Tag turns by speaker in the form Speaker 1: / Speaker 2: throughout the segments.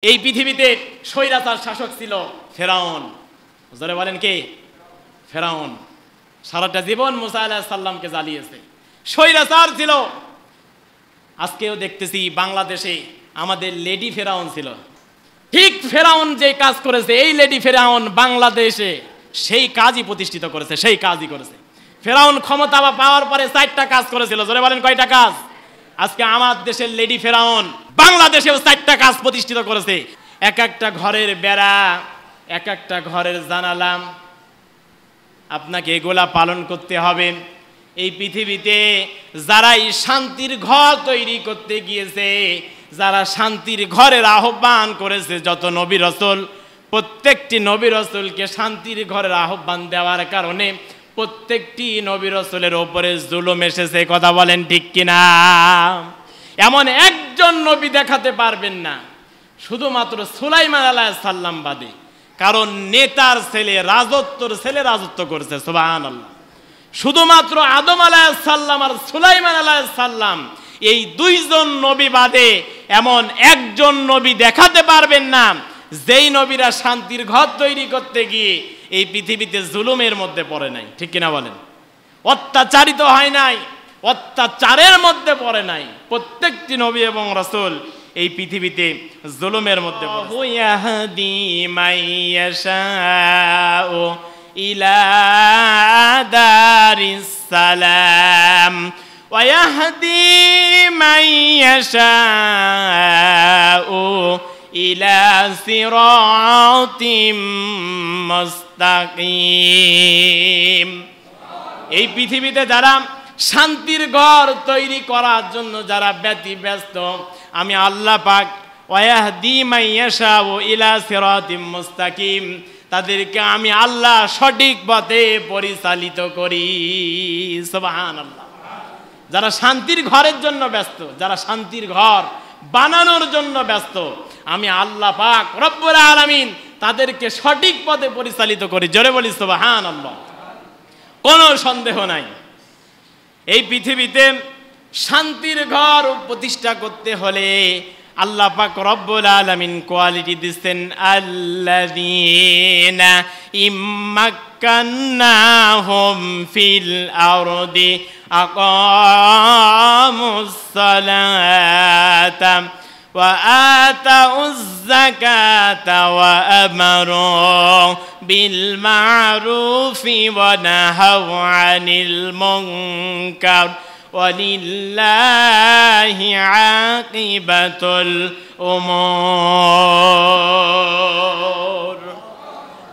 Speaker 1: এই পৃথিবীতে স্বৈরাচার শাসক ছিল ফেরাউন। জোরে বলেন কে? ফেরাউন। সারাটা জীবন মুসা আলাইহিস সালামকে জ্বালিয়েছে, স্বৈরাচার ছিল। আজকেও দেখতেছি বাংলাদেশে আমাদের লেডি ফেরাউন ছিল। ঠিক ফেরাউন যে কাজ করেছে, এই লেডি ফেরাউন বাংলাদেশে সেই কাজই প্রতিষ্ঠিত করেছে, সেই কাজই করেছে। ফেরাউন ক্ষমতা পাওয়ার পরে 4টা কাজ করেছিল। জোরে বলেন কয়টা কাজ? আজকে আমার দেশের লেডি ফেরাউন বাংলাদেশেও 4টা কাজ প্রতিষ্ঠিত করেছে। এক একটা ঘরের বেড়া, এক একটা ঘরের জানালা, আপনাকে এগুলা পালন করতে হবে। এই পৃথিবীতে যারাই শান্তির ঘর তৈরি করতে গিয়েছে, যারা শান্তির ঘরের আহ্বান করেছে, যত নবী রাসূল, প্রত্যেকটি নবী রাসূলকে শান্তির ঘরের আহ্বান দেওয়ার কারণে প্রত্যেকটি নবী রাসূলের উপরে জুলুম এসেছে। কথা বলেন ঠিক কিনা? এমন একজন নবী দেখাতে পারবেন না, শুধুমাত্র সুলাইমান আলাইহিস সালাম বাদে। কারণ নেতার ছেলে, রাজত্বর ছেলে রাজত্ব করেছে। সুবহানাল্লাহ। শুধুমাত্র আদম আলাইহিস সালাম আর সুলাইমান আলাইহিস সালাম, এই 2 জন নবী বাদে এমন একজন নবী দেখাতে পারবেন না যেই নবীরা শান্তির ঘর তৈরি করতে গিয়ে এই পৃথিবীতে জুলুমের মধ্যে পড়ে নাই। ঠিক কিনা বলেন? অত্যাচারিত হয় নাই, অত্যাচারের মধ্যে পড়ে নাই। প্রত্যেকটি নবী এবং রাসূল এই পৃথিবীতে জুলুমের মধ্যে পড়ে। ইয়াহদি মাইয়াশাউ ইলা দারিস সালাম ওয়া ইয়াহদি মাইয়াশাউ ইলা সিরাতিম মুস্তাকিম। এই পৃথিবীতে যারা শান্তির ঘর তৈরি করার জন্য যারা ব্যস্ত, আমি আল্লাহ পাক ওয়াহদি মাইয়াশাউ ইলা সিরাতিম মুস্তাকিম, তাদেরকে আমি আল্লাহ সঠিক পথে পরিচালিত করি। সুবহানাল্লাহ। যারা শান্তির ঘরের জন্য ব্যস্ত, যারা শান্তির ঘর বানানোর জন্য ব্যস্ত, আমি আল্লাহ পাক রব্বুল আলামিন তাদেরকে সঠিক পথে পরিচালিত করি। জোরে বলি সুবহানাল্লাহ। কোনো সন্দেহ নাই, এই পৃথিবীতে শান্তির ঘর প্রতিষ্ঠা করতে হলে আল্লাহ পাক রব্বুল আলামিন কোয়ালিটি দিচ্ছেন, আল্লাযীনা ইম্মাক্কান্নাহুম ফিল আরদি আকামুস সালাতা ওয়া আতাউয যাকাতা ওয়া আমারু বিল মা'রুফি ওয়া নাহাউ আনিল মুনকার ওয়ালিল্লাহি আকিবাতুল উমুর।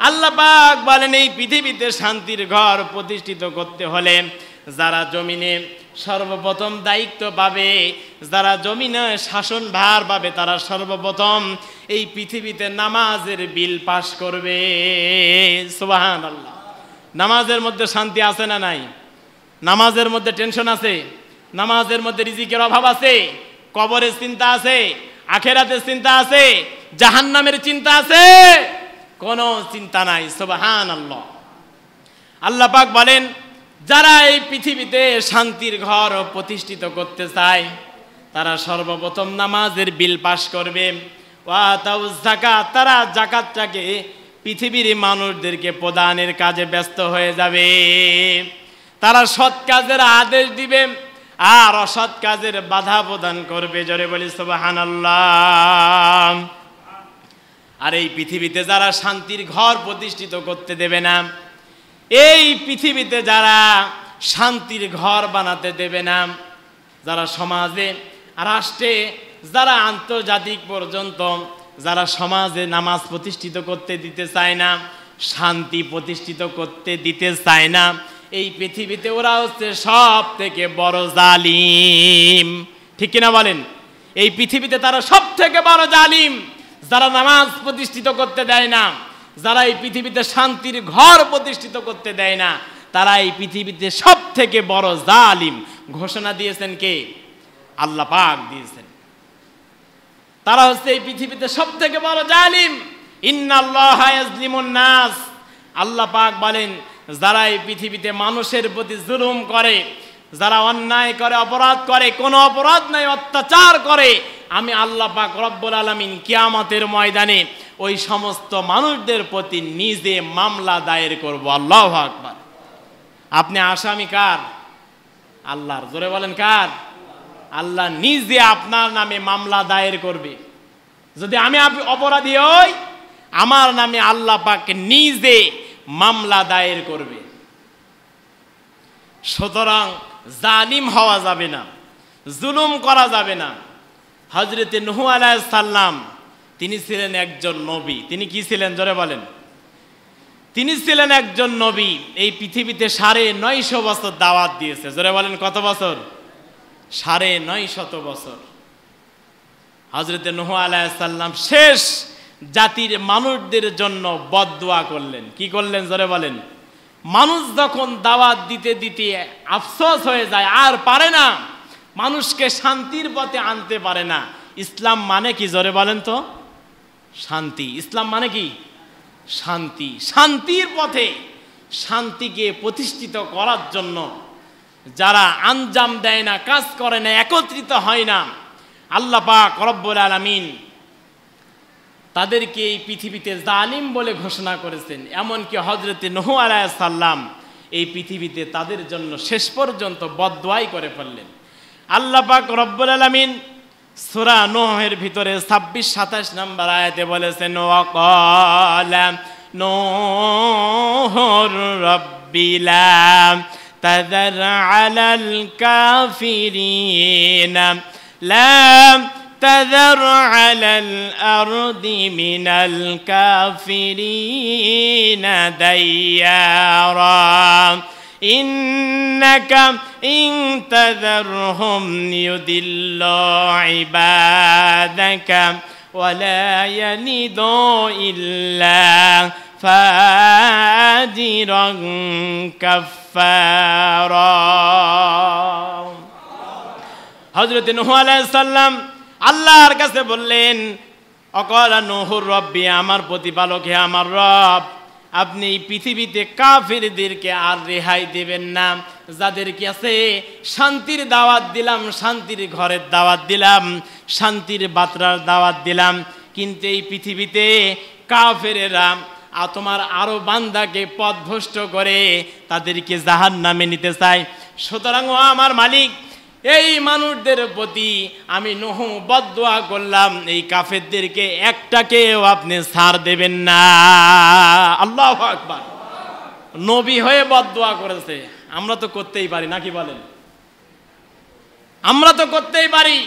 Speaker 1: আল্লাহ পাক বলেন, এই পৃথিবীতে শান্তির ঘর প্রতিষ্ঠিত করতে হলে যারা জমিনে সর্বপ্রথম দায়িত্ব পাবে, যারা জমিনে শাসনভার পাবে, তারা সর্বপ্রথম এই পৃথিবীতে নামাজের বিল পাস করবে। সুবহানাল্লাহ। নামাজের মধ্যে শান্তি আছে না নাই? নামাজের মধ্যে টেনশন আছে, নামাজের মধ্যে রিজিকের অভাব আছে, কবরের চিন্তা আছে, আখেরাতের চিন্তা আছে, জাহান্নামের চিন্তা আছে? কোনো চিন্তা নাই। সুবহানাল্লাহ। আল্লাহ পাক বলেন, যারা এই পৃথিবীতে শান্তির ঘর প্রতিষ্ঠিত করতে চায় তারা সর্বপ্রথম নামাজের বিল পাস করবে। ওয়া আতাউয যাকাত, তারা যাকাতটাকে পৃথিবীর মানুষদেরকে প্রদানের কাজে ব্যস্ত হয়ে যাবে। তারা সৎ কাজের আদেশ দিবে আর অসৎ কাজের বাধা প্রদান করবে। জোরে বলি সুবহানাল্লাহ। আর এই পৃথিবীতে যারা শান্তির ঘর প্রতিষ্ঠিত করতে দেবে না, এই পৃথিবীতে যারা শান্তির ঘর বানাতে দেবে না, যারা সমাজে, রাষ্ট্রে, যারা আন্তর্জাতিক পর্যন্ত যারা সমাজে নামাজ প্রতিষ্ঠিত করতে দিতে চায় না, শান্তি প্রতিষ্ঠিত করতে দিতে চায় না, এই পৃথিবীতে ওরা হচ্ছে সব থেকে বড় জালিম। ঠিক কিনা বলেন? এই পৃথিবীতে তারা সব থেকে বড় জালিম, যারা নামাজ প্রতিষ্ঠিত করতে দেয় না, যারা এই পৃথিবীতে শান্তির ঘর প্রতিষ্ঠিত করতে দেয় না, তারা এই পৃথিবীতে সব থেকে বড় জালিম। ঘোষণা দিয়েছেন কে? আল্লাহ পাক দিয়েছেন। তারা হচ্ছে এই পৃথিবীতে সব থেকে বড় জালিম। ইন্নাল্লাহা ইয়াজলিমুন নাস। আল্লাহ পাক বলেন, যারা এই পৃথিবীতে মানুষের প্রতি জুলুম করে, যারা অন্যায় করে, অপরাধ করে, কোনো অপরাধ নাই, অত্যাচার করে, আমি আল্লাহ পাক রব্বুল আলামিন কিয়ামতের ময়দানে ওই সমস্ত মানুষদের প্রতি নিজে মামলা দায়ের করব। আল্লাহু আকবার। আপনি আসামি কার? আল্লাহর। জোরে বলেন কার? আল্লাহ নিজে আপনার নামে মামলা দায়ের করবে। যদি আমি অপরাধী হই, আমার নামে আল্লাহ পাক নিজে মামলা দায়ের করবে। সুতরাং জালিম হওয়া যাবে না, জুলুম করা যাবে না। হযরতে নূহ আলাইহিস সালাম তিনি ছিলেন একজন নবী। তিনি কি ছিলেন? জোরে বলেন। তিনি ছিলেন একজন নবী। এই পৃথিবীতে 950 বছর দাওয়াত দিয়েছে। জোরে বলেন কত বছর? 950 বছর। হযরতে নূহ আলাইহিস সালাম শেষ জাতির মানুষদের জন্য বদদুয়া করলেন। কি করলেন? জোরে বলেন। মানুষ যখন দাওয়াত দিতে দিতে আফসোস হয়ে যায়, আর পারে না, মানুষকে শান্তির পথে আনতে পারে না। ইসলাম মানে কি? জোরে বলেন তো। শান্তি। ইসলাম মানে কি? শান্তি। শান্তির পথে শান্তিকে প্রতিষ্ঠিত করার জন্য যারা আঞ্জাম দেয় না, কাজ করে না, একত্রিত হয় না, আল্লাহ পাক রব্বুল আলামিন তাদেরকে এই পৃথিবীতে জালিম বলে ঘোষণা করেছেন। এমনকি হযরতে নূহ আলাইহিস সালাম এই পৃথিবীতে তাদের জন্য শেষ পর্যন্ত বদদুয়াই করে ফেললেন। আল্লাহ পাক রব্বুল আলামিন সূরা নূহের ভিতরে 26-27 নম্বর আয়াতে বলেছেন, ওয়াকালা নূহুর রাব্বি লা তাযার আলাল কাফিরিনা লা تذر على الأرض من الكافرين ديارا إنك إن تذرهم يضلوا عبادك ولا يلدوا إلا فاجرا كفارا। হযরত নূহ আলাইহিস সালাম আল্লাহর কাছে বললেন, অকালা নূহুর রব্বি, আমার প্রতিপালক, হে আমার রব, আপনি এই পৃথিবীতে কাফিরদেরকে আর রেহাই দেবেন না। যাদের কাছে শান্তির দাওয়াত দিলাম, শান্তির ঘরের দাওয়াত দিলাম, শান্তির বাতরার দাওয়াত দিলাম, কিন্তু এই পৃথিবীতে কাফেরেরা তোমার আরো বান্দাকে পথভ্রষ্ট করে তাদেরকে জাহান্নামে নিতে চায়। সুতরাং ও আমার মালিক, এই মানুষদের প্রতি আমি নূহ বদদুয়া করলাম, এই কাফেরদেরকে একটাকেও আপনি ছাড় দেবেন না। আল্লাহু আকবার। নবী হয়ে বদদুয়া করেছে। আমরা তো করতেই পারি নাকি বলেন? আমরা তো করতেই পারি।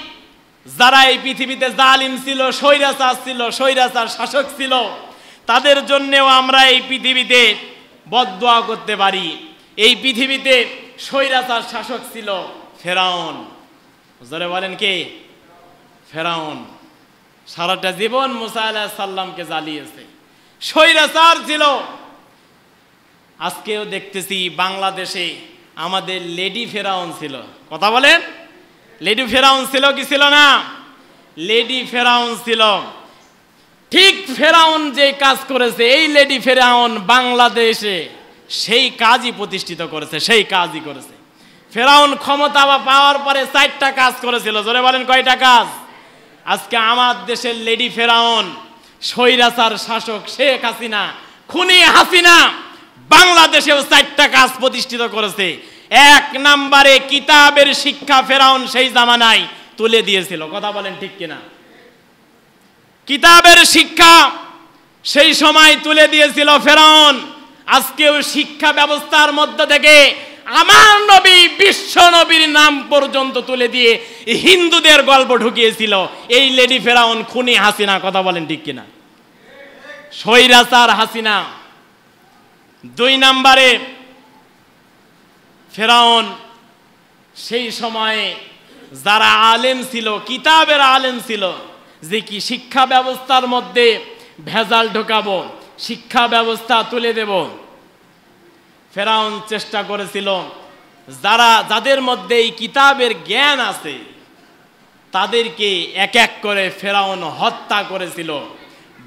Speaker 1: যারা এই পৃথিবীতে জালিম ছিল, স্বৈরাচার ছিল, স্বৈরাচার শাসক ছিল, তাদের জন্যেও আমরা এই পৃথিবীতে বদদুয়া করতে পারি। এই পৃথিবীতে স্বৈরাচার শাসক ছিল ফেরাউন। জোরে বলেন কে? ফেরাউন। সারাটা জীবন মুসা আলাইহিস সালামকে জ্বালিয়েছে, স্বৈরাচার ছিল। আজকেও দেখতেছি বাংলাদেশে আমাদের লেডি ফেরাউন ছিল। কথা বলেন, লেডি ফেরাউন ছিল কি ছিল না? লেডি ফেরাউন ছিল। ঠিক ফেরাউন যে কাজ করেছে, এই লেডি ফেরাউন বাংলাদেশে সেই কাজই প্রতিষ্ঠিত করেছে, সেই কাজই করেছে। ফেরাউন ক্ষমতা পাওয়ার পরে 4টা কাজ করেছিল। জোরে বলেন কয়টা কাজ? আজকে আমার দেশের লেডি ফেরাউন, স্বৈরাচার শাসক শেখ হাসিনা, খুনি হাসিনা বাংলাদেশেও 4টা কাজ প্রতিষ্ঠিত করেছে। 1 নম্বরে কিতাবের শিক্ষা ফেরাউন সেই জামানায় তুলে দিয়েছিল। কথা বলেন ঠিক কিনা? কিতাবের শিক্ষা সেই সময় তুলে দিয়েছিল ফেরাউন। আজকেও শিক্ষা ব্যবস্থার মধ্য থেকে আমার নবী, বিশ্ব নবীর নাম পর্যন্ত তুলে দিয়ে হিন্দুদের গল্প ঢুকিয়েছিল এই লেডি ফেরাউন, খুনি হাসিনা। কথা বলেন ঠিক কিনা? স্বৈরাচার হাসিনা। 2 নম্বরে ফেরাউন সেই সময়ে যারা আলেম ছিল, কিতাবের আলেম ছিল, যে কি শিক্ষা ব্যবস্থার মধ্যে ভেজাল ঢোকাবো, শিক্ষা ব্যবস্থা তুলে দেব, ফেরাউন চেষ্টা করেছিল যাদের মধ্যে এই কিতাবের জ্ঞান আছে তাদেরকে এক এক করে ফেরাউন হত্যা করেছিল।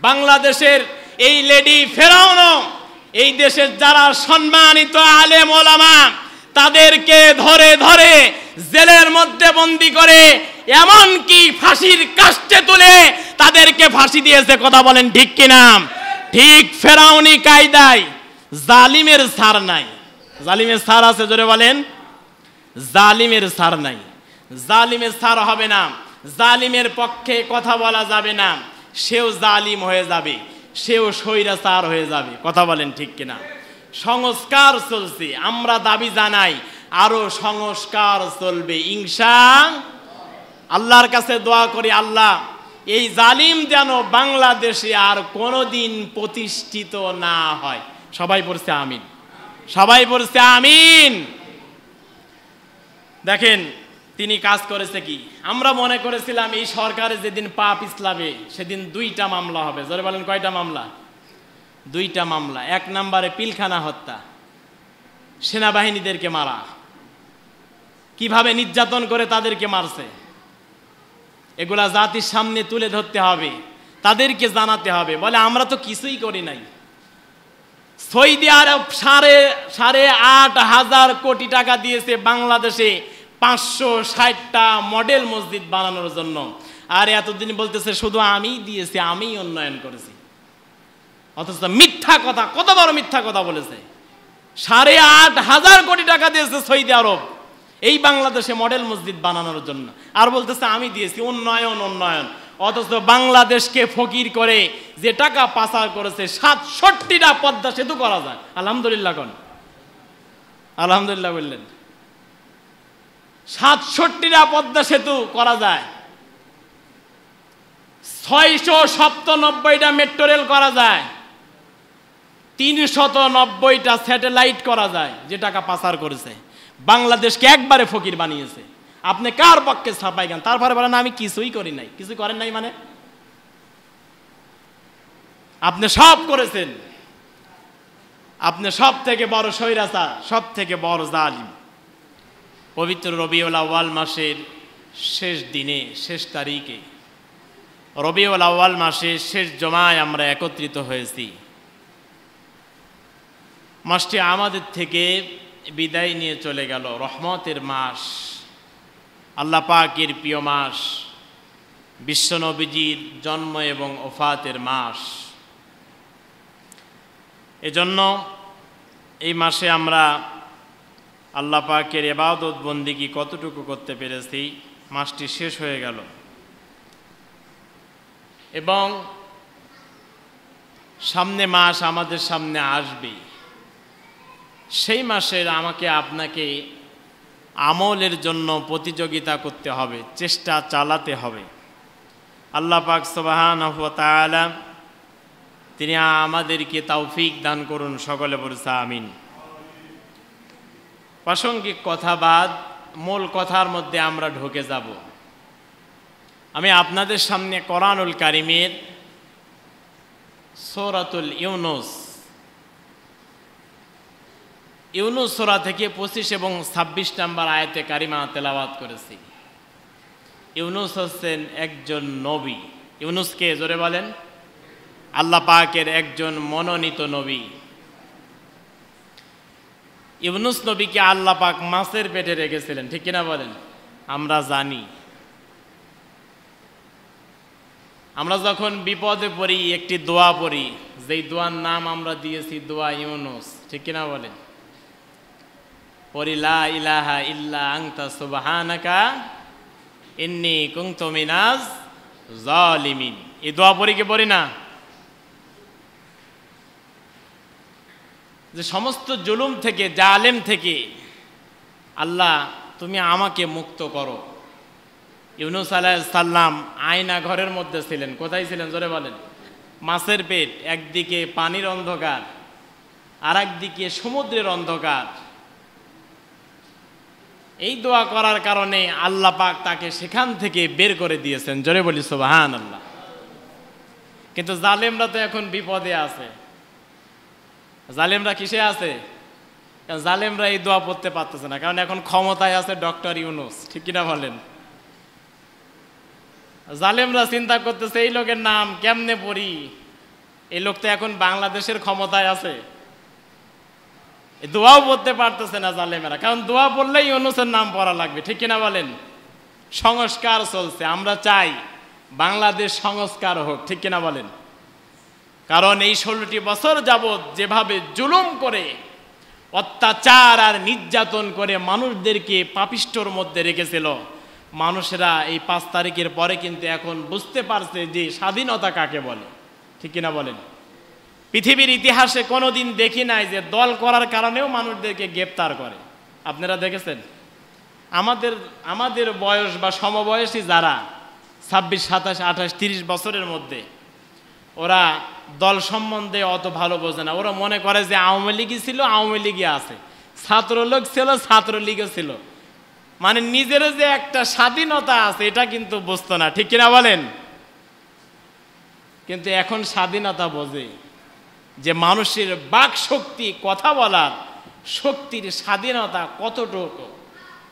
Speaker 1: বাংলাদেশের এই লেডি ফেরাউন, এই দেশের যারা সম্মানিত আলেম ওলামা, তাদেরকে ধরে ধরে জেলের মধ্যে বন্দি করে এমনকি ফাঁসির কাস্টে তুলে তাদেরকে ফাঁসি দিয়েছে। কথা বলেন ঠিক কিনা? ঠিক ফেরাউনি কায়দায়। জালিমের ছাড় নাই। জালিমের ছাড় আছে? জোরে বলেন। জালিমের ছাড় নাই। জালিমের ছাড় হবে না। জালিমের পক্ষে কথা বলা যাবে না। সেও জালিম হয়ে যাবে, সেও স্বৈরাচার হয়ে যাবে। কথা বলেন ঠিক কিনা? সংস্কার চলছে, আমরা দাবি জানাই আরো সংস্কার চলবে ইনশাআল্লাহ। আল্লাহর কাছে দোয়া করি, আল্লাহ এই জালিম যেন বাংলাদেশে আর কোনোদিন প্রতিষ্ঠিত না হয়। সবাই পড়ছে আমিন, সবাই পড়ছে আমিন। দেখেন তিনি কাজ করেছে কি? আমরা মনে করেছিলাম এই সরকারে যেদিন পা পিছলাবে সেদিন 2টা মামলা হবে। জোরে বলেন কয়টা মামলা? 2টা মামলা। 1 নম্বরে পিলখানা হত্যা, সেনাবাহিনীদেরকে মারা, কিভাবে নির্যাতন করে তাদেরকে মারছে এগুলা জাতির সামনে তুলে ধরতে হবে, তাদেরকে জানাতে হবে। বলে আমরা তো কিছুই করি নাই। সৌদি আরব 8,500 কোটি টাকা দিয়েছে বাংলাদেশে 560টা মডেল মসজিদ বানানোর জন্য। আর এতদিন বলতেছে শুধু আমিই দিয়েছি, আমিই উন্নয়ন করেছি। অথচ মিথ্যা কথা, কত বড় মিথ্যা কথা বলেছে। 8,500 কোটি টাকা দিয়েছে সৌদি আরব এই বাংলাদেশে মডেল মসজিদ বানানোর জন্য, আর বলতেছে আমি দিয়েছি উন্নয়ন উন্নয়ন। অথচ বাংলাদেশকে ফকির করে যে টাকা পাচার করেছে 67টা পদ্মা সেতু করা যায়। আলহামদুলিল্লাহ কোন? আলহামদুলিল্লাহ বললেন। 67টা পদ্মা সেতু করা যায়, 697টা মেট্রো রেল করা যায়, 390টা স্যাটেলাইট করা যায়। যে টাকা পাচার করেছে বাংলাদেশকে একবারে ফকির বানিয়েছে। আপনি কার পক্ষে ছাপাই গান? তারপরে বলেন আমি কিছুই করি নাই। কিছু করেন নাই মানে? আপনি সব করেছেন। আপনি সব থেকে বড় স্বৈরাচার, সব থেকে বড় জালিম। পবিত্র রবিউল আউয়াল মাসের শেষ দিনে, শেষ তারিখে, রবিউল আউয়াল মাসের শেষ জমায় আমরা একত্রিত হয়েছি। মাসটি আমাদের থেকে বিদায় নিয়ে চলে গেল। রহমতের মাস, আল্লাহ পাকের প্রিয় মাস, বিশ্বনবীজির জন্ম এবং ওফাতের মাস। এজন্য এই মাসে আমরা আল্লাহ পাকের ইবাদত বন্দিগি কতটুকু করতে পেরেছি, মাসটি শেষ হয়ে গেল। এবং সামনে মাস আমাদের সামনে আসবে। সেই মাসের আমাকে আপনাকে আমলের জন্য প্রতিযোগিতা করতে হবে, চেষ্টা চালাতে হবে। আল্লাহ পাক সুবহানাহু ওয়া তাআলা তিনি আমাদেরকে তৌফিক দান করুন। সকলে বলছে আমিন। প্রাসঙ্গিক কথা বাদ মূল কথার মধ্যে আমরা ঢুকে যাব। আমি আপনাদের সামনে কোরআনুল কারীমের সূরাতুল ইউনুস সূরা থেকে 25 এবং 26 নম্বর আয়াতে কারিমা তেলাওয়াত করেছি। ইউনুস হচ্ছেন একজন নবী। ইউনুসকে জোরে বলেন? আল্লাহ পাকের একজন মনোনীত নবী। ইউনুস নবীকে আল্লাহ পাক মাছের পেটে রেখেছিলেন, ঠিক কিনা বলেন? আমরা জানি। আমরা যখন বিপদে পড়ি একটি দোয়া পড়ি, যেই দোয়ার নাম আমরা দিয়েছি দোয়া ইউনুস, ঠিক কিনা বলেন? পড়ি লা ইলাহা ইল্লা আনতা সুবহানাকা ইন্নী কুনতু মিনাজ জালিমিন। এই দোয়া পড়ি কি পড়ি না? যে সমস্ত জুলুম থেকে, জালেম থেকে আল্লাহ তুমি আমাকে মুক্ত করো। ইউনুস আলাইহিস সালাম আয়না ঘরের মধ্যে ছিলেন। কোথায় ছিলেন জোরে বলেন? মাছের পেট, একদিকে পানির অন্ধকার আর একদিকে সমুদ্রের অন্ধকার। এই দোয়া করার কারণে আল্লাহ পাক তাকে সেখান থেকে বের করে দিয়েছেন। জোরে বলি সুবহানাল্লাহ। কিন্তু জালেমরা তো এখন বিপদে আছে। জালেমরা কিসে আছে? জালেমরা এই দোয়া পড়তে পারতেছে না, কারণ এখন ক্ষমতায় আছে ডক্টর ইউনুস, ঠিক কিনা বলেন? জালেমরা চিন্তা করতেছে এই লোকের নাম কেমনে পড়ি। এই লোক তো এখন বাংলাদেশের ক্ষমতায় আছে, দোয়াও পড়তে পারতেছে না জালেমেরা, কারণ দোয়া পড়লেই ইউনূসের নাম পড়া লাগবে, ঠিক কিনা বলেন? সংস্কার চলছে, আমরা চাই বাংলাদেশ সংস্কার হোক, ঠিক কিনা বলেন? কারণ এই 16টি বছর যাবৎ যেভাবে জুলুম করে, অত্যাচার আর নির্যাতন করে মানুষদেরকে পাপিষ্ঠর মধ্যে রেখেছিল, মানুষেরা এই 5 তারিখের পরে কিন্তু এখন বুঝতে পারছে যে স্বাধীনতা কাকে বলে, ঠিক কিনা বলেন? পৃথিবীর ইতিহাসে কোনোদিন দেখি নাই যে দল করার কারণেও মানুষদেরকে গ্রেপ্তার করে। আপনারা দেখেছেন? আমাদের বয়স বা সমবয়সী যারা 26, 27, 28, 30 বছরের মধ্যে, ওরা দল সম্বন্ধে অত ভালো বোঝে না। ওরা মনে করে যে আওয়ামী লীগই ছিল, আওয়ামী লীগই আছে, ছাত্রলীগ ছিল, ছাত্রলীগও ছিল, মানে নিজের যে একটা স্বাধীনতা আছে এটা কিন্তু বুঝতো না, ঠিক কিনা বলেন? কিন্তু এখন স্বাধীনতা বোঝে যে মানুষের বাক শক্তি, কথা বলার শক্তির স্বাধীনতা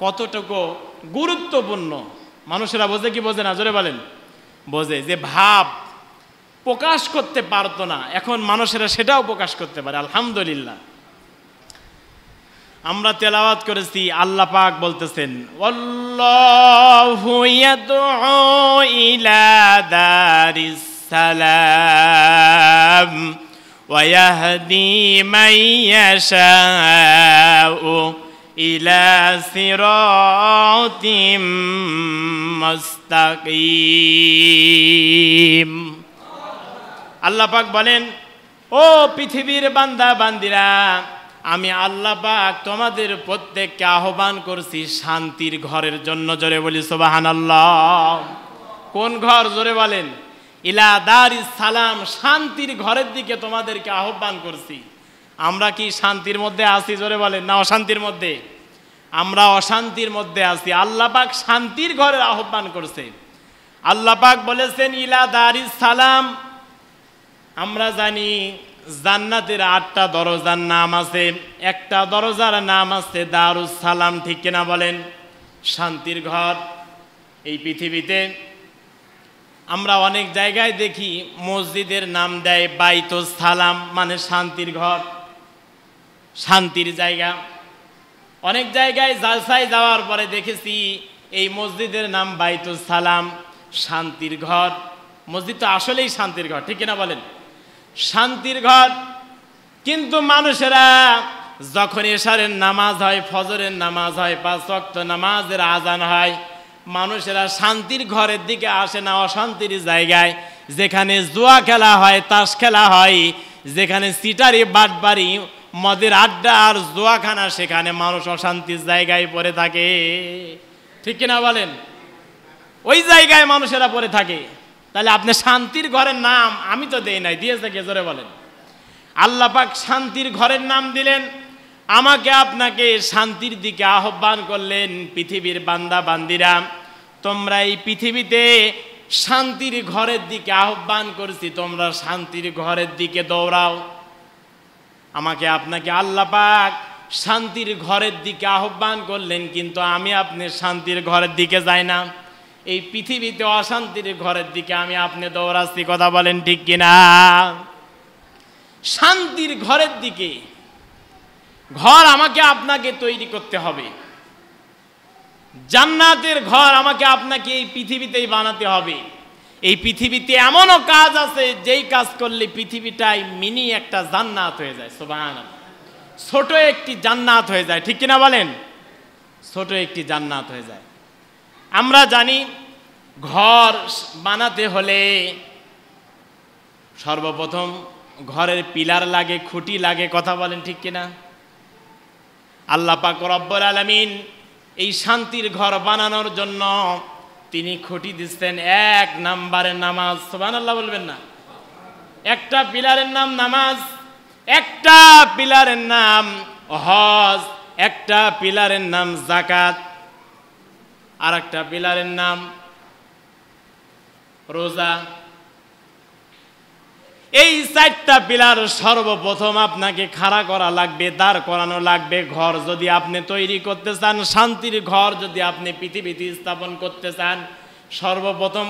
Speaker 1: কতটুকু গুরুত্বপূর্ণ মানুষেরা বোঝে কি বোঝে না? জোরে বলেন। বোঝে। যে ভাব প্রকাশ করতে পারতো না, এখন মানুষেরা সেটাও প্রকাশ করতে পারে, আলহামদুলিল্লাহ। আমরা তেলাওয়াত করেছি, আল্লাহ পাক বলতেছেন, আল্লাহু ইয়াদউ ইলা দারিস সালাম ওয়া ইয়াহদি মান ইয়াশাউ ইলা সিরাতিম মুস্তাকিম। আল্লাহ পাক বলেন, ও পৃথিবীর বান্দা বান্দিরা, আমি আল্লাহ পাক তোমাদের প্রত্যেককে আহ্বান করছি শান্তির ঘরের জন্য। জোরে বলি সুবহানাল্লাহ। কোন ঘর? জোরে বলেন। ইলা দারিস সালাম, শান্তির ঘরের দিকে তোমাদেরকে আহ্বান করছি। আমরা কি শান্তির মধ্যে আছি? জোরে বলেন। না অশান্তির মধ্যে? আমরা অশান্তির মধ্যে আছি। আল্লাহ পাক শান্তির ঘরের আহ্বান করছে। আল্লাহ পাক বলেছেন ইলা দারিস সালাম। আমরা জানি জান্নাতের 8টা দরজার নাম আছে, একটা দরজার নাম আছে দারুস সালাম, ঠিক কিনা বলেন? শান্তির ঘর। এই পৃথিবীতে আমরা অনেক জায়গায় দেখি মসজিদের নাম দেয় বাইতুস সালাম, মানে শান্তির ঘর, শান্তির জায়গা। অনেক জায়গায় জালসায় যাওয়ার পরে দেখেছি এই মসজিদের নাম বাইতুস সালাম, শান্তির ঘর। মসজিদ তো আসলেই শান্তির ঘর, ঠিক কিনা বলেন? শান্তির ঘর। কিন্তু মানুষেরা যখন এশারের নামাজ হয়, ফজরের নামাজ হয়, 5 ওয়াক্ত নামাজের আজান হয়, মানুষেরা শান্তির ঘরের দিকে আসে না, অশান্তির জায়গায়, যেখানে জুয়া খেলা হয়, তাস খেলা হয়, যেখানে সিটারি বাটবাড়ি মদের আড্ডা আর জুয়াখানা, সেখানে মানুষ অশান্তির জায়গায় পড়ে থাকে, ঠিক কিনা বলেন? ওই জায়গায় মানুষেরা পড়ে থাকে। তাহলে আপনি শান্তির ঘরের নাম আমি তো দেই নাই, দিয়েছে কে? জোরে বলেন। আল্লাহ পাক শান্তির ঘরের নাম দিলেন, আমাকে আপনাকে শান্তির দিকে আহ্বান করলেন। পৃথিবীর বান্দা বান্দিরা, তোমরা এই পৃথিবীতে শান্তির ঘরের দিকে আহ্বান করছি, তোমরা শান্তির ঘরের দিকে দৌড়াও। আমাকে আপনাকে আল্লাহ পাক শান্তির ঘরের দিকে আহ্বান করলেন, কিন্তু আমি আপনি শান্তির ঘরের দিকে যাই না, এই পৃথিবীতে অশান্তির ঘরের দিকে আমি আপনি দৌড়াচ্ছি। কথা বলেন ঠিক কিনা? শান্তির ঘরের দিকে ঘর আমাকে আপনাকে তৈরি করতে হবে। জান্নাতের ঘর আমাকে আপনাকে এই পৃথিবীতেই বানাতে হবে। এই পৃথিবীতে এমনও কাজ আছে যেই কাজ করলে পৃথিবীটাই মিনি একটা জান্নাত হয়ে যায়। সুবহানাল্লাহ। ছোট একটি জান্নাত হয়ে যায়, ঠিক কিনা বলেন? ছোট একটি জান্নাত হয়ে যায়। আমরা জানি ঘর বানাতে হলে সর্বপ্রথম ঘরের পিলার লাগে, খুঁটি লাগে। কথা বলেন ঠিক কিনা? আল্লাহ পাক রব্বুল আলামিন এই শান্তির ঘর বানানোর জন্য তিনি খুঁটি দিচ্ছেন 1 নম্বরের নামাজ। সুবহানাল্লাহ বলবেন না? একটা পিলারের নাম নামাজ, একটা পিলারের নাম হজ, একটা পিলারের নাম যাকাত, আর একটা পিলারের নাম রোজা। এই 4টা পিলার সর্বপ্রথম আপনাকে খাড়া করা লাগবে, দাঁড় করানো লাগবে। ঘর যদি আপনি তৈরি করতে চান, শান্তির ঘর যদি আপনি পৃথিবীতে স্থাপন করতে চান, সর্বপ্রথম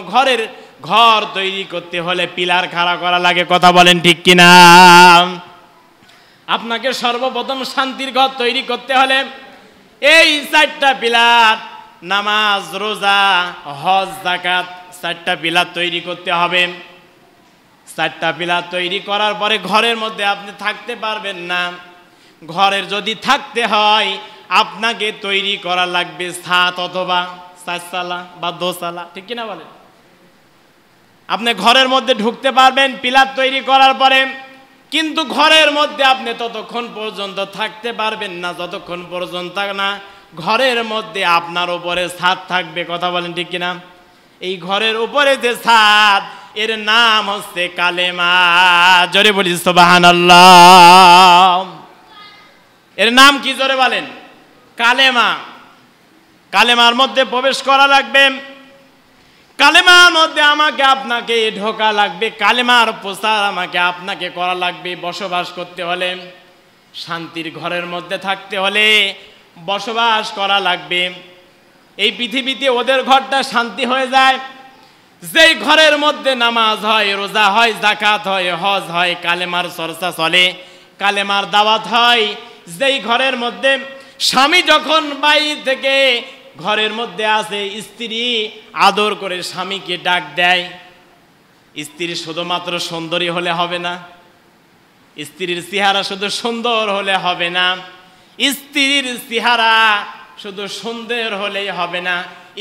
Speaker 1: ঘর তৈরি করতে হলে পিলার খাড়া করা লাগে। কথা বলেন ঠিক কিনা? আপনাকে সর্বপ্রথম শান্তির ঘর তৈরি করতে হলে এই 4টা পিলার, নামাজ, রোজা, হজ, যাকাত, 4টা পিলার তৈরি করতে হবে। 4টা পিলার তৈরি করার পরে ঘরের মধ্যে আপনি থাকতে পারবেন না। ঘরের যদি থাকতে হয় আপনাকে তৈরি করা লাগবে ছাদ অথবা 4 বা 2 ঠিক কিনা বলেন? আপনি ঘরের মধ্যে ঢুকতে পারবেন পিলার তৈরি করার পরে, কিন্তু ঘরের মধ্যে আপনি ততক্ষণ পর্যন্ত থাকতে পারবেন না যতক্ষণ পর্যন্ত না ঘরের মধ্যে আপনার উপরে ছাদ থাকবে। কথা বলেন ঠিক কিনা? এই ঘরের উপরে যে ছাদ, এর নাম হচ্ছে কালেমা। জোরে বলি সুবহানাল্লাহ। এর নাম কি? জোরে বলেন। কালেমা। কালেমার মধ্যে প্রবেশ করা লাগবে, কালেমার মধ্যে আমাকে আপনাকে ঢোকা লাগবে, কালেমার প্রচার আমাকে আপনাকে করা লাগবে। বসবাস করতে হলে, শান্তির ঘরের মধ্যে থাকতে হলে বসবাস করা লাগবে। এই পৃথিবীতে ওদের ঘরটা শান্তি হয়ে যায় যেই ঘরের মধ্যে নামাজ হয়, রোজা হয়, যাকাত হয়, হজ হয়, কালেমার চর্চা চলে, কালেমার দাওয়াত হয়। যেই ঘরের মধ্যে স্বামী যখন বাইরে থেকে ঘরের মধ্যে আসে, স্ত্রী আদর করে স্বামীকে ডাক দেয়। স্ত্রী শুধুমাত্র সুন্দরী হলে হবে না, স্ত্রীর চেহারা শুধু সুন্দর হলে হবে না, স্ত্রীর চেহারা শুধু সুন্দর হলেই হবে না,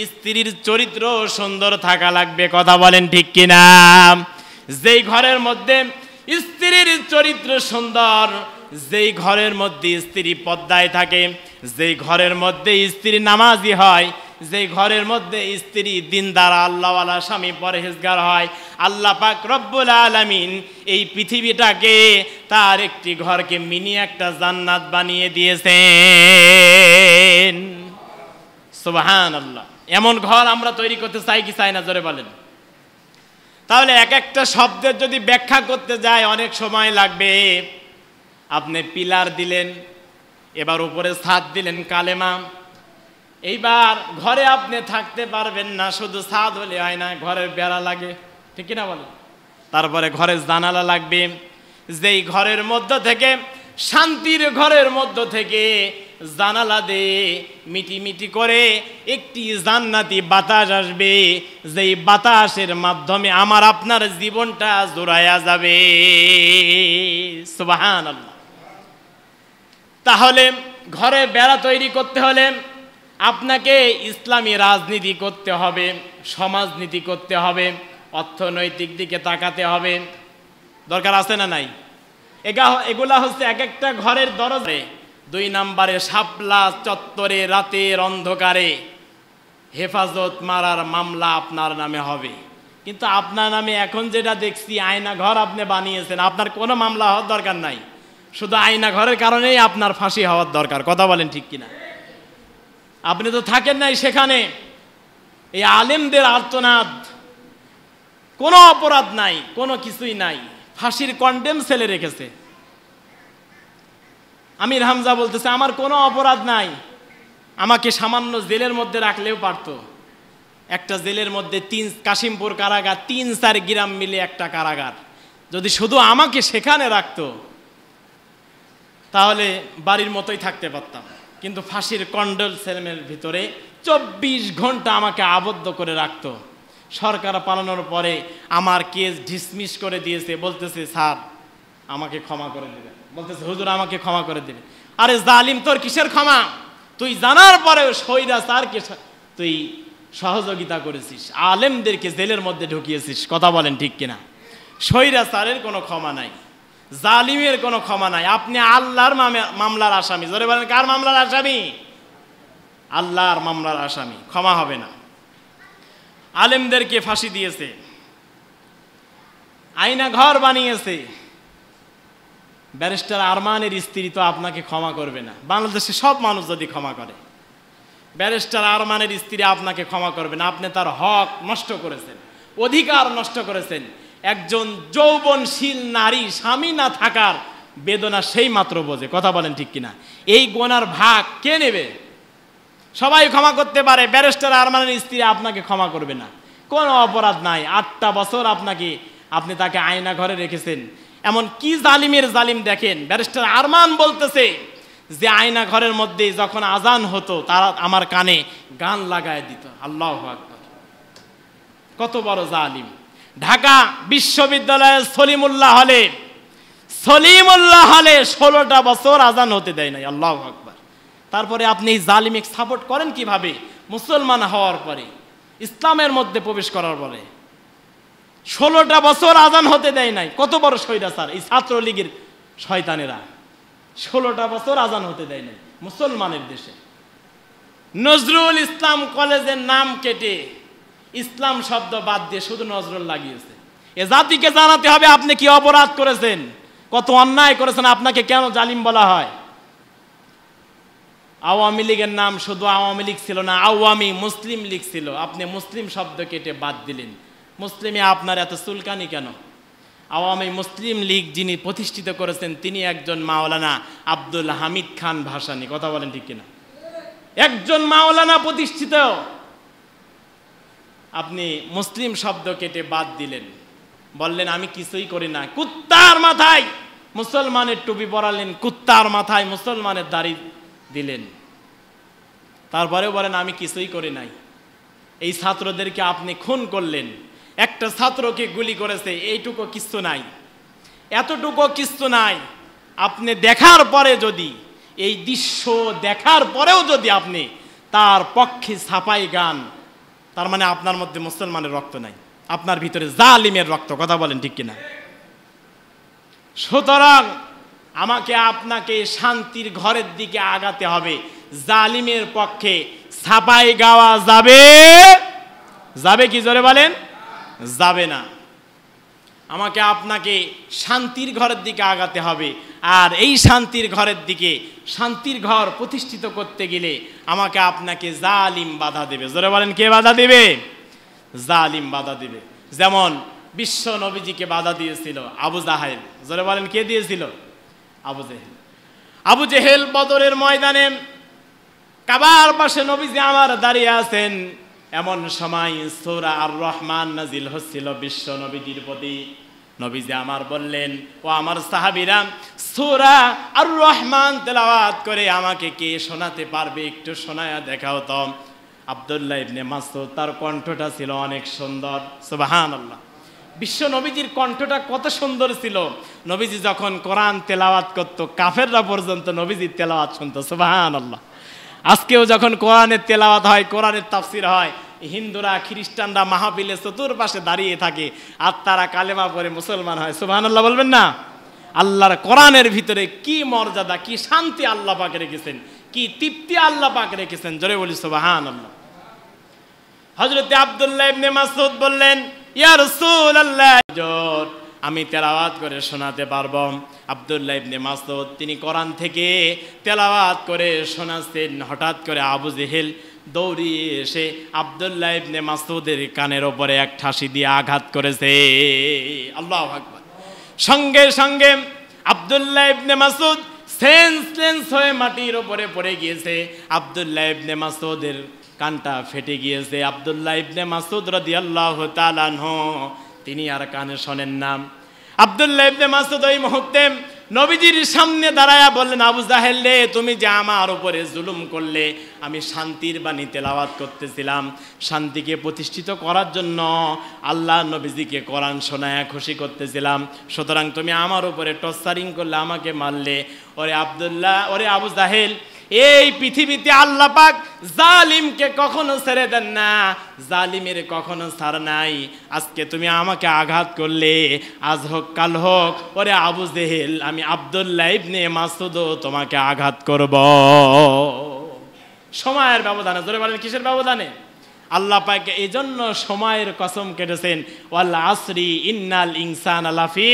Speaker 1: স্ত্রীর চরিত্র সুন্দর থাকা লাগবে। কথা বলেন ঠিক কিনা? যেই ঘরের মধ্যে স্ত্রীর চরিত্র সুন্দর, যেই ঘরের মধ্যে স্ত্রী পর্দায় থাকে, যেই ঘরের মধ্যে স্ত্রী নামাজি হয়, যেই ঘরের মধ্যে স্ত্রী দিনদার আল্লাহওয়ালা স্বামী পরহেজগার হয়, আল্লাহ পাক রব্বুল আলামিন এই পৃথিবীটাকে, তার একটি ঘরকে মিনি একটা জান্নাত বানিয়ে দিয়েছেন। সুবহানাল্লাহ। এমন ঘর আমরা তৈরি করতে চাই কি চাই না? জোরে বলেন। তাহলে এক একটা শব্দের যদি ব্যাখ্যা করতে যায় অনেক সময় লাগবে। আপনি পিলার দিলেন, এবার উপরে ছাদ দিলেন কালেমা। এইবার ঘরে আপনি থাকতে পারবেন না, শুধু ছাদ হলে হয় না, ঘরের বেড়া লাগে, ঠিক কিনা বলেন? তারপরে ঘরের জানালা লাগবে, যেই ঘরের মধ্য থেকে, শান্তির ঘরের মধ্য থেকে জানালা দিয়ে মিটি মিটি করে একটি জান্নাতি বাতাস আসবে, যেই বাতাসের মাধ্যমে আমার আপনার জীবনটা জোড়ায়া যাবে। সুবহানাল্লাহ। তাহলে ঘরে বেড়া তৈরি করতে হলে আপনাকে ইসলামী রাজনীতি করতে হবে, সমাজনীতি করতে হবে, অর্থনৈতিক দিকে তাকাতে হবে। দরকার আছে না নাই? এগুলা হচ্ছে এক একটা ঘরের দরজা। 2 নম্বরে, শাপলা চত্বরে রাতের অন্ধকারে হেফাজত মারার মামলা আপনার নামে হবে। কিন্তু আপনার নামে এখন যেটা দেখছি আয়না ঘর আপনি বানিয়েছেন, আপনার কোনো মামলা হওয়ার দরকার নাই, শুধু আয়না ঘরের কারণেই আপনার ফাঁসি হওয়ার দরকার। কথা বলেন ঠিক কিনা? আপনি তো থাকেন নাই সেখানে। এই আলেমদের আর্তনাদ, কোনো অপরাধ নাই, কোনো কিছুই নাই, ফাঁসির কন্ডেম সেলে রেখেছে। আমির হামজা বলতেছে আমার কোনো অপরাধ নাই, আমাকে সামান্য জেলের মধ্যে রাখলেও পারতো। একটা জেলের মধ্যে কাশিমপুর কারাগার, 3-4 গ্রাম মিলে একটা কারাগার। যদি শুধু আমাকে সেখানে রাখতো তাহলে বাড়ির মতোই থাকতে পারতাম, কিন্তু ফাঁসির কন্ডেম সেলের ভিতরে 24 ঘন্টা আমাকে আবদ্ধ করে রাখতো। সরকার পালানোর পরে আমার কেস ডিসমিস করে দিয়েছে, বলতেছে স্যার আমাকে ক্ষমা করে দেবেন, বলতেছে হুজুর আমাকে ক্ষমা করে দেবেন। আরে জালিম, তোর কিসের ক্ষমা? তুই জানার পরে স্বৈরাচারকে তুই সহযোগিতা করেছিস, আলেমদেরকে জেলের মধ্যে ঢুকিয়েছিস। কথা বলেন ঠিক কিনা? স্বৈরাচারের কোনো ক্ষমা নাই, জালিমের কোনো ক্ষমা নাই। আপনি আল্লাহর মামলার আসামি। জোরে বলেন, কার মামলার আসামি? আল্লাহর মামলার আসামি, ক্ষমা হবে না। আলেমদেরকে ফাঁসি দিয়েছে, আয়না ঘর বানিয়েছে। ব্যারিস্টার আরমানের স্ত্রী তো আপনাকে ক্ষমা করবে না। বাংলাদেশে সব মানুষ যদি ক্ষমা করে, ব্যারিস্টার আরমানের স্ত্রী আপনাকে ক্ষমা করবে না। আপনি তার হক নষ্ট করেছেন, অধিকার নষ্ট করেছেন। একজন যৌবনশীল নারী স্বামী না থাকার বেদনা সেই মাত্র বোঝে। কথা বলেন ঠিক কিনা? এই গোনার ভাগ কে নেবে? সবাই ক্ষমা করতে পারে, ব্যারিস্টার আরমানের স্ত্রী আপনাকে ক্ষমা করবে না। কোনো অপরাধ নাই, 8টা বছর আপনি তাকে আয়না ঘরে রেখেছেন। এমন কি জালিমের জালিম দেখেন, ব্যারিস্টার আরমান বলতেছে যে আয়না ঘরের মধ্যে যখন আজান হতো তারা আমার কানে গান লাগায় দিত। আল্লাহু আকবার, কত বড় জালিম। ঢাকা বিশ্ববিদ্যালয়ের সলিমুল্লাহ হলে 16টা বছর আজান হতে দেয় নাই। আল্লাহু আকবার। তারপরে আপনি এই জালিমকে সাপোর্ট করেন কিভাবে? মুসলমান হওয়ার পরে, ইসলামের মধ্যে প্রবেশ করার পরে 16টা বছর আজান হতে দেয় নাই। কত বড় স্বৈরাচার এই ছাত্রলীগের শয়তানেরা। 16টা বছর আজান হতে দেয় নাই মুসলমানের দেশে। নজরুল ইসলাম কলেজের নাম কেটে ইসলাম শব্দ বাদ দিয়ে শুধু নজরুল লাগিয়েছে। এ জাতিকে জানাতে হবে আপনি কি অপরাধ করেছেন, কত অন্যায় করেছেন, আপনাকে কেন জালিম বলা হয়। আওয়ামী লীগের নাম শুধু আওয়ামী লীগ ছিল না, আওয়ামী মুসলিম লীগ ছিল। আপনি মুসলিম শব্দ কেটে বাদ দিলেন। মুসলিমে আপনার এত চুলকানি কেন? আওয়ামী মুসলিম লীগ যিনি প্রতিষ্ঠিত করেছেন তিনি একজন মাওলানা আব্দুল হামিদ খান ভাসানী। কথা বলেন ঠিক কিনা? একজন মাওলানা প্রতিষ্ঠিত, আপনি মুসলিম শব্দ কেটে বাদ দিলেন, বললেন আমি কিছুই করি না। কুত্তার মাথায় মুসলমানের টুপি পরালেন, কুত্তার মাথায় মুসলমানের দাড়ি দিলেন, তারপরেও বলেন আমি কিছুই করি নাই। এই ছাত্রদেরকে আপনি খুন করলেন, একটা ছাত্রকে গুলি করেছে, এইটুকু কিচ্ছু নাই, এতটুকু কিচ্ছু নাই। আপনি দেখার পরে যদি, এই দৃশ্য দেখার পরেও যদি আপনি তার পক্ষে ছাপাই গান, তার মানে আপনার মধ্যে মুসলমানের রক্ত নাই, আপনার ভিতরে জালিমের রক্ত। কথা বলেন ঠিক কিনা? সুতরাং আমাকে আপনাকে শান্তির ঘরের দিকে আগাতে হবে। জালিমের পক্ষে ছাপাই গাওয়া যাবে? যাবে কি? জোরে বলেন। যাবে না। আমাকে আপনাকে শান্তির ঘরের দিকে আগাতে হবে। আর এই শান্তির ঘরের দিকে, শান্তির ঘর প্রতিষ্ঠিত করতে গেলে আমাকে আপনাকে জালিম বাধা দেবে। জোরে বলেন, কে বাধা দেবে? জালিম বাধা দেবে। যেমন বিশ্ব নবীজিকে বাধা দিয়েছিল আবু জাহেল। জোরে বলেন, কে দিয়েছিল? আবু জেহেল। আবু জেহেল বদরের ময়দানে কাবার পাশে নবীজি আমার দাঁড়িয়ে আছেন, এমন সময় সূরা আর রহমান নাজিল হচ্ছিল বিশ্ব নবীজির প্রতি। নবীজি আমার বললেন, ও আমার সাহাবীরা, সূরা আর রহমান তেলাওয়াত করে আমাকে কে শোনাতে পারবে? একটু শোনায়া দেখাও তো। আব্দুল্লাহ ইবনে মাসউদ, তার কণ্ঠটা ছিল অনেক সুন্দর। সুবহানাল্লাহ। বিশ্ব নবীজির কণ্ঠটা কত সুন্দর ছিল। নবীজি যখন কোরআন তেলাওয়াত করত, কাফেররা পর্যন্ত নবীজির তেলাওয়াত শুনতো। সুবহানাল্লাহ। আজকেও যখন কোরআনের তেলাওয়াত হয়, কোরআনের তাফসির হয়, হিন্দুরা খ্রিস্টানরা মাহফিলে চতুর্পাশে দাঁড়িয়ে থাকে আর তারা কালেমা পড়ে মুসলমান হয়। সুবহানাল্লাহ বলবেন না? আল্লাহর কোরআনের ভিতরে কি মর্যাদা, কি শান্তি আল্লাহ পাক রেখেছেন, কি তৃপ্তি আল্লাহ পাক রেখেছেন। জোরে বলি সুবহানাল্লাহ। হযরত আব্দুল্লাহ ইবনে মাসউদ বললেন, ইয়া রাসূলুল্লাহ, আমি তেলাওয়াত করে শোনাতে পারবো। আব্দুল্লাহ ইবনে মাসউদ তিনি কোরআন থেকে তেলাওয়াত করে শোনাচ্ছেন। হঠাৎ করে আবু জেহেল দৌড়িয়ে এসে আব্দুল্লাহ ইবনে মাসউদের কানের ওপরে এক ঠাসি দিয়ে আঘাত করেছে। আল্লাহু আকবার। সঙ্গে সঙ্গে আব্দুল্লাহ ইবনে মাসউদ সেন্সলেস হয়ে মাটির ওপরে পড়ে গিয়েছে। আব্দুল্লাহ ইবনে মাসউদের কানটা ফেটে গিয়েছে। আব্দুল্লাহ ইবনে মাসউদ রাদিয়াল্লাহু তাআলা আনহু তিনি আর কানে শোনেন না। আব্দুল্লাহ ইবনে মাসউদ ওই মুহূর্তে নবীজির সামনে দাঁড়ায়া বললেন, আবু জাহেল রে, তুমি যে আমার উপরে জুলুম করলে, আমি শান্তির বাণী তেলাওয়াত করতেছিলাম, শান্তিকে প্রতিষ্ঠিত করার জন্য আল্লাহ নবীজিকে কোরআন শোনায়া খুশি করতেছিলাম, সুতরাং তুমি আমার উপরে টর্চারিং করলে, আমাকে মারলে। ওরে আব্দুল্লাহ, ওরে আবু জাহেল, এই পৃথিবীতে আল্লাহ পাক জালিমকে কখনো ছেড়ে দেন না, জালিমের কখনো ছাড় নাই। আজকে তুমি আমাকে আঘাত করলে, আজ হোক কাল হোক, ওরে আবু জেহেল, আমি আব্দুল্লাহ ইবনে মাসউদ তোমাকে আঘাত করব। সময়ের ব্যবধানে। জোরে বলেন, কিসের ব্যবধানে? আল্লাহ পাক এই জন্য সময়ের কসম কেটেছেন, ওয়াল আসরি ইন্নাল ইনসানা লাফি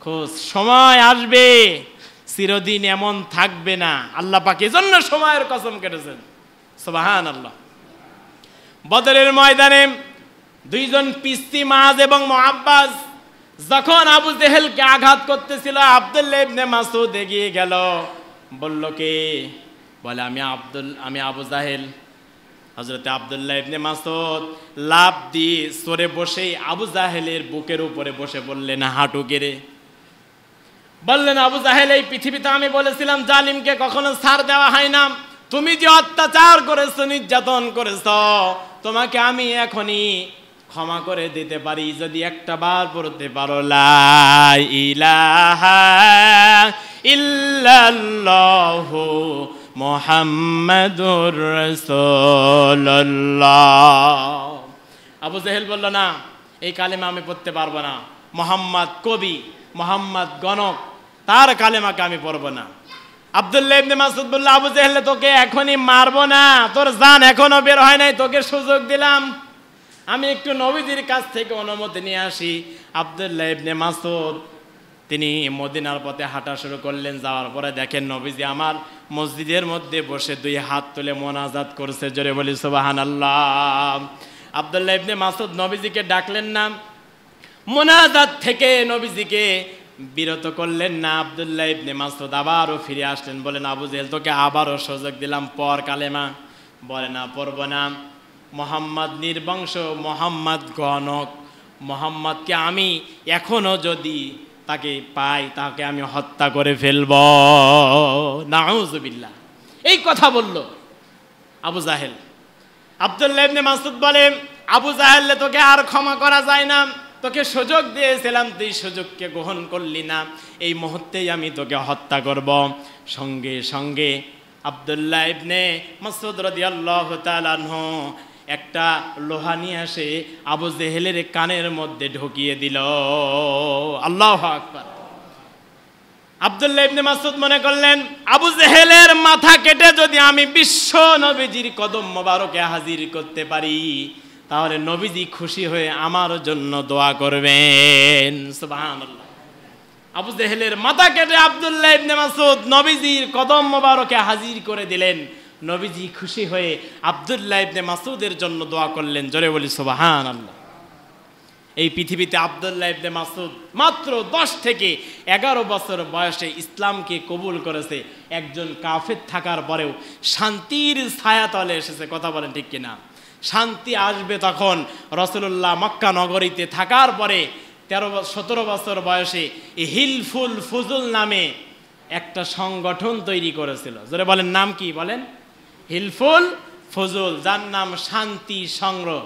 Speaker 1: খুস। সময় আসবে, চিরদিন এমন থাকবে না। আল্লাহ পাক এজন্য সময়ের কসম কেটেছেন। সুবহানাল্লাহ। বদরের ময়দানে দুইজন পিস্তি মাজ এবং মুআব্বাস যখন আবু জেহেলকে আঘাত করতেছিল, আব্দুল্লাহ ইবনে মাসউদ এগিয়ে গেল, বলল কে? বলে আমি আবু জাহেল। হযরত আব্দুল্লাহ ইবনে মাসউদ লাফ দিয়ে সরে বসে আবু জাহেলের বুকের উপরে বসে বললেন, হাঁটু গেড়ে, বললেন, আবু জাহেল, এই পৃথিবীতে আমি বলেছিলাম জালিমকে কখনো ছাড় দেওয়া হয় না। তুমি যে অত্যাচার করেছো, নির্যাতন করেছো, তোমাকে আমি এখনই ক্ষমা করে দিতে পারি যদি একটা বার পড়তে পারো লা ইলাহা ইল্লাল্লাহু মুহাম্মাদুর রাসূলুল্লাহ। আবু জাহেল বলল, না, এই কালেমা আমি পড়তে পারবো না। মোহাম্মদ কবি, মোহাম্মদ গণক, তার কালেমাকে আমি পড়বো না। আব্দুল্লাহ ইবনে মাসউদ বলল, আবু জাহেল, তোকে এখনই মারবো না, তোর জান এখনো বের হয় নাই, তোকে সুযোগ দিলাম, আমি একটু নবীজির কাছ থেকে অনুমতি নিয়ে আসি। আব্দুল্লাহ ইবনে মাসউদ তিনি মদিনার পথে হাঁটা শুরু করলেন। যাওয়ার পরে দেখেন নবীজি আমার মসজিদের মধ্যে বসে দুই হাত তুলে মোনাজাত করছে। জোরে বলি সুবহানাল্লাহ। আব্দুল্লাহ ইবনে মাসউদ নবীজিকে ডাকলেন না, মোনাজাত থেকে নবীজিকে বিরত করলেন না। আব্দুল্লাহ ইবনে মাসউদ আবারও ফিরে আসলেন, বলেন, আবু জাহেল, তোকে আবারও সুযোগ দিলাম, পড় কালেমা। বলে, না, পড়ব না। মোহাম্মদ নির্বংশ, মোহাম্মদ গণক, মোহাম্মদকে আমি এখনো যদি তাকে পাই তাকে আমি হত্যা করে ফেলব, নাউযুবিল্লাহ। এই কথা বলল আবু জাহেল। আব্দুল্লাহ ইবনে মাসউদ বলে, আবু জাহেল, তোকে আর ক্ষমা করা যায় না, তোকে সুযোগ দিয়েছিলাম, তুই সুযোগকে গ্রহণ করলি না, এই মুহূর্তেই আমি তোকে হত্যা করব। সঙ্গে সঙ্গে আব্দুল্লাহ ইবনে মাসউদ রাদিয়াল্লাহু তাআলা আনহু একটা লোহা নিয়ে আসে আবু জেহেলের কানের মধ্যে ঢুকিয়ে দিল। আল্লাহু আকবার। আব্দুল্লাহ ইবনে মাসউদ মনে করলেন, আবু জেহেলের মাথা কেটে যদি আমি বিশ্ব নবীজির কদম মোবারকে হাজির করতে পারি, তাহলে নবীজি খুশি হয়ে আমার জন্য দোয়া করবেন। সুবহানাল্লাহ। আবু জেহেলের মাথা কেটে আব্দুল্লাহ ইবনে মাসউদ নবীজির কদম মোবারকে হাজির করে দিলেন। নবীজি খুশি হয়ে আব্দুল্লাহ ইবনে মাসউদের জন্য দোয়া করলেন। জোরে বলি সুবহানাল্লাহ। এই পৃথিবীতে আব্দুল্লাহ ইবনে মাসউদ মাত্র 10 থেকে 11 বছর বয়সে ইসলামকে কবুল করেছে। একজন কাফের থাকার পরেও শান্তির ছায়াতলে এসেছে। কথা বলেন ঠিক কিনা? শান্তি আসবে তখন রাসূলুল্লাহ মক্কা নগরীতে থাকার পরে 17 বছর বয়সে হিলফুল ফুজুল নামে একটা সংগঠন তৈরি করেছিল। জোরে বলেন, নাম কি বলেন? হিলফুল ফুজুল, যার নাম শান্তি সংগ্রহ।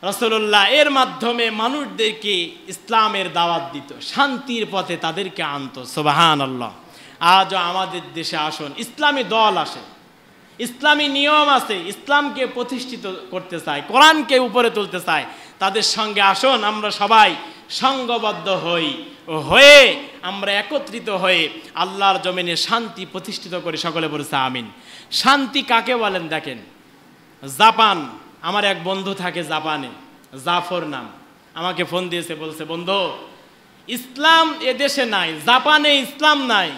Speaker 1: রাসূলুল্লাহ এর মাধ্যমে মানুষদেরকে ইসলামের দাওয়াত দিত, শান্তির পথে তাদেরকে আনত। সুবহানাল্লাহ। আজও আমাদের দেশে আসুন, ইসলামী দল আসে, ইসলামী নিয়ম আছে, ইসলামকে প্রতিষ্ঠিত করতে চায়, কোরআনকে উপরে তুলতে চায়, তাদের সঙ্গে আসুন আমরা সবাই সংঘবদ্ধ হই, হয়ে আমরা একত্রিত হয়ে আল্লাহর জমিনে শান্তি প্রতিষ্ঠিত করি। সকলে বলেছে আমিন। শান্তি কাকে বলেন দেখেন, জাপান, আমার এক বন্ধু থাকে জাপানে, জাফর নাম, আমাকে ফোন দিয়েছে, বলছে, বন্ধু, ইসলাম এদেশে নাই, জাপানে ইসলাম নাই,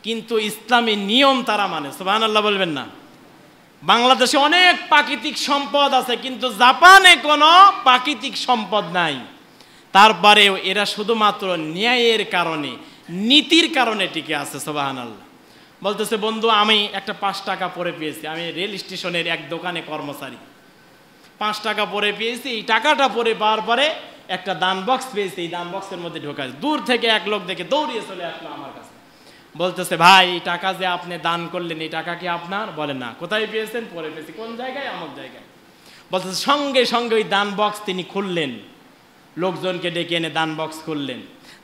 Speaker 1: কিন্তু ইসলামী নিয়ম তারা মানে। সুবহানাল্লাহ বলবেন না? বাংলাদেশে অনেক প্রাকৃতিক সম্পদ আছে, কিন্তু জাপানে কোনো প্রাকৃতিক সম্পদ নাই, তারপরেও এরা শুধুমাত্র ন্যায়ের কারণে, নীতির কারণে টিকে আছে। সুবহানাল্লাহ। বলতেছে, বন্ধু, আমি একটা 5 টাকা পরে পেয়েছি, আমি রেল স্টেশনের এক দোকানে কর্মচারী, 5 টাকা পরে পেয়েছি। এই টাকাটা পরে পাওয়ার পরে একটা দান বক্স পেয়েছি, এই দান বক্সের মধ্যে ঢোকা, দূর থেকে এক লোক দেখে দৌড়িয়ে চলে আসলো আমার কাছে। বলতেছে, ভাই, এই টাকা যে আপনি দান করলেন, এই টাকা কি আপনার? বলে, না। কোথায় পেয়েছেন? পরে পেয়েছি। কোন জায়গায়? অমুক জায়গায়। বলতেছে, সঙ্গে সঙ্গে ওই দান বক্স তিনি খুললেন, লোকজনকে ডেকে এনে দান বক্স খুললেন।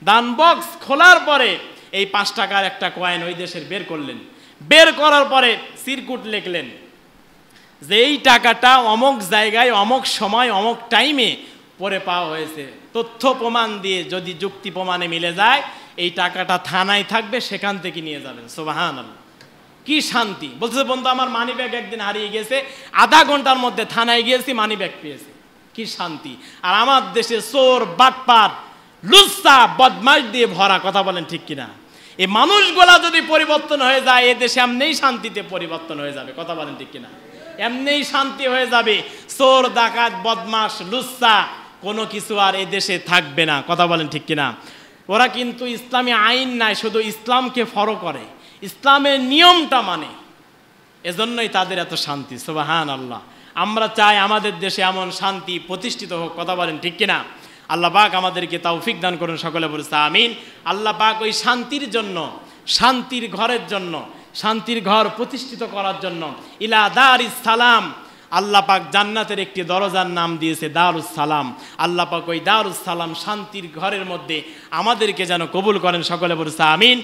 Speaker 1: দান বক্স খোলার পরে এই 5 টাকার একটা কয়েন ওই দেশের বের করলেন। বের করার পরে চিরকুট লিখলেন যে এই টাকাটা অমুক জায়গায়, অমুক সময়, অমুক টাইমে পরে পাওয়া হয়েছে। তথ্য প্রমাণ দিয়ে যদি যুক্তি প্রমাণে মিলে যায়, এই টাকাটা থানায় থাকবে, সেখান থেকে নিয়ে যাবেন। সুবহানাল্লাহ। কি শান্তি! বলছে, বন্ধু, আমার মানি ব্যাগ একদিন হারিয়ে গেছে, আধা ঘন্টার মধ্যে থানায় গিয়েছি, মানি ব্যাগ পেয়েছি। কি শান্তি! আর আমার দেশে চোর, বাটপার, লুচ্চা, বদমাশ দিয়ে ভরা। কথা বলেন ঠিক কিনা? এই মানুষগুলা যদি পরিবর্তন হয়ে যায়, এ দেশে এমনিই শান্তিতে পরিবর্তন হয়ে যাবে। কথা বলেন ঠিক কিনা? এমনিই শান্তি হয়ে যাবে। চোর, ডাকাত, বদমাশ, লুচ্চা কোনো কিছু আর এ দেশে থাকবে না। কথা বলেন ঠিক কিনা? ওরা কিন্তু ইসলামী আইন নাই, শুধু ইসলামকে ফলো করে, ইসলামের নিয়মটা মানে, এজন্যই তাদের এত শান্তি। সুবহানাল্লাহ। আমরা চাই আমাদের দেশে এমন শান্তি প্রতিষ্ঠিত হোক। কথা বলেন ঠিক কিনা? আল্লাহ পাক আমাদেরকে তৌফিক দান করুন, সকলে বলছে আমিন। আল্লাহ পাক ওই শান্তির জন্য, শান্তির ঘরের জন্য, শান্তির ঘর প্রতিষ্ঠিত করার জন্য ইলা দারিস সালাম আল্লাহ পাক জান্নাতের একটি দরজার নাম দিয়েছে দারুস সালাম। আল্লাহ পাক ওই দারুস সালাম শান্তির ঘরের মধ্যে আমাদেরকে যেন কবুল করেন, সকলে বলছে আমিন।